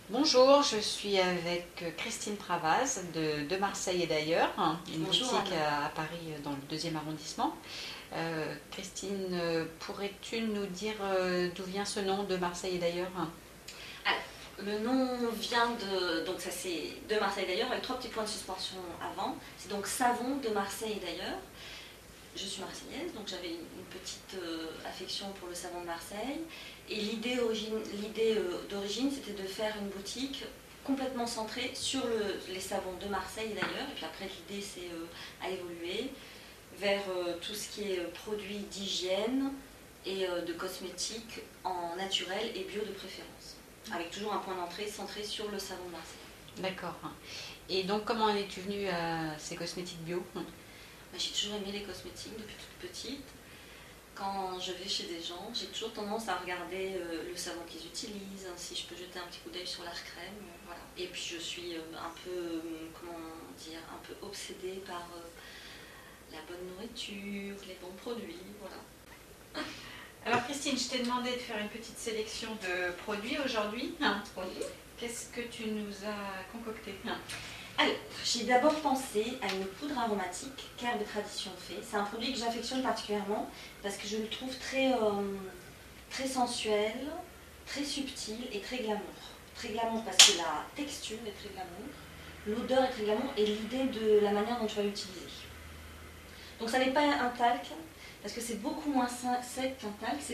Bonjour, je suis avec Christine Pravaz de Marseille et d'ailleurs, une Bonjour, boutique Anne. à Paris dans le 2e arrondissement. Christine, pourrais-tu nous dire d'où vient ce nom de Marseille et d'ailleurs? Alors, le nom vient de. Donc, ça c'est de Marseille d'ailleurs, avec 3 petits points de suspension avant. C'est donc savon de Marseille d'ailleurs. Je suis marseillaise, donc j'avais une petite affection pour le savon de Marseille. Et l'idée d'origine, c'était de faire une boutique complètement centrée sur les savons de Marseille d'ailleurs. Et puis après, l'idée a évolué vers tout ce qui est produits d'hygiène et de cosmétiques en naturel et bio de préférence. Avec toujours un point d'entrée centré sur le savon de Marseille. D'accord. Et donc comment en es-tu venue à ces cosmétiques bio? J'ai toujours aimé les cosmétiques depuis toute petite. Quand je vais chez des gens, j'ai toujours tendance à regarder le savon qu'ils utilisent, si je peux jeter un petit coup d'œil sur leur crème. Voilà. Et puis je suis un peu, un peu obsédée par la bonne nourriture, les bons produits, voilà. Alors Christine, je t'ai demandé de faire une petite sélection de produits aujourd'hui. Oui. Qu'est-ce que tu nous as concocté? Alors, j'ai d'abord pensé à une poudre aromatique qu'Herbe Tradition fait. C'est un produit que j'affectionne particulièrement parce que je le trouve très sensuel, très subtil et très glamour. Très glamour parce que la texture est très glamour, l'odeur est très glamour et l'idée de la manière dont tu vas l'utiliser. Donc ça n'est pas un talc parce que c'est beaucoup moins sec qu'un talc. C'est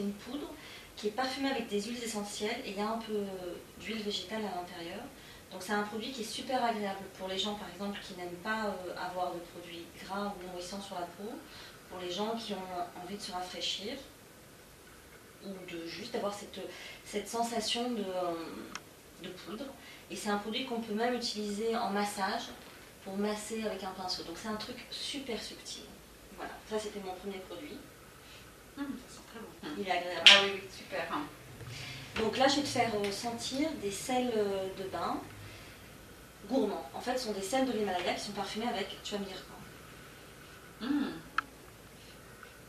une poudre qui est parfumée avec des huiles essentielles et il y a un peu d'huile végétale à l'intérieur. Donc c'est un produit qui est super agréable pour les gens par exemple qui n'aiment pas avoir de produits gras ou nourrissants sur la peau, pour les gens qui ont envie de se rafraîchir ou de juste avoir cette sensation de poudre. Et c'est un produit qu'on peut même utiliser en massage pour masser avec un pinceau. Donc c'est un truc super subtil. Voilà, ça c'était mon premier produit. Ça sent très bon. Il est agréable. Ah oui, oui, super. Donc là je vais te faire sentir des sels de bain gourmands. En fait, ce sont des sels de l'Himalaya qui sont parfumés avec, tu vas me dire quoi?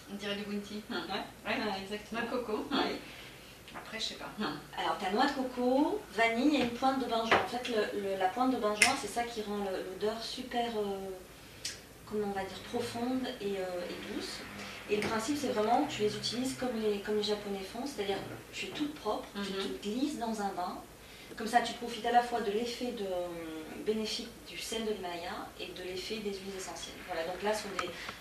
On dirait du bounty. Ouais, exactement. Noix de coco. Ouais. Après, je sais pas. Alors, tu as noix de coco, vanille et une pointe de benjoin. En fait, la pointe de benjoin, c'est ça qui rend l'odeur super, comment on va dire, profonde et douce. Et le principe, c'est vraiment, tu les utilises comme les Japonais font, c'est-à-dire tu es toute propre, tu te glisses dans un bain. Comme ça, tu profites à la fois de l'effet bénéfique du sel de l'Himalaya et de l'effet des huiles essentielles. Voilà, donc là, ce sont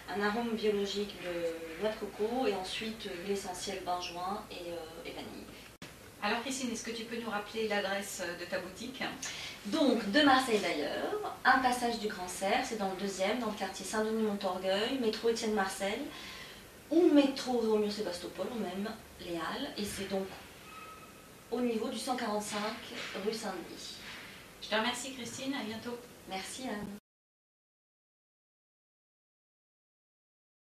un arôme biologique de noix de coco et ensuite l'huile essentielle benjoin et vanille. Alors Christine, est-ce que tu peux nous rappeler l'adresse de ta boutique? Donc, de Marseille d'ailleurs, un passage du Grand Cerf, c'est dans le 2e, dans le quartier Saint-Denis-Montorgueil, métro Étienne Marcel, ou métro Réaumur-Sébastopol, ou même les Halles, et c'est donc au niveau du 145 rue Saint-Denis. Je te remercie Christine, à bientôt. Merci Anne.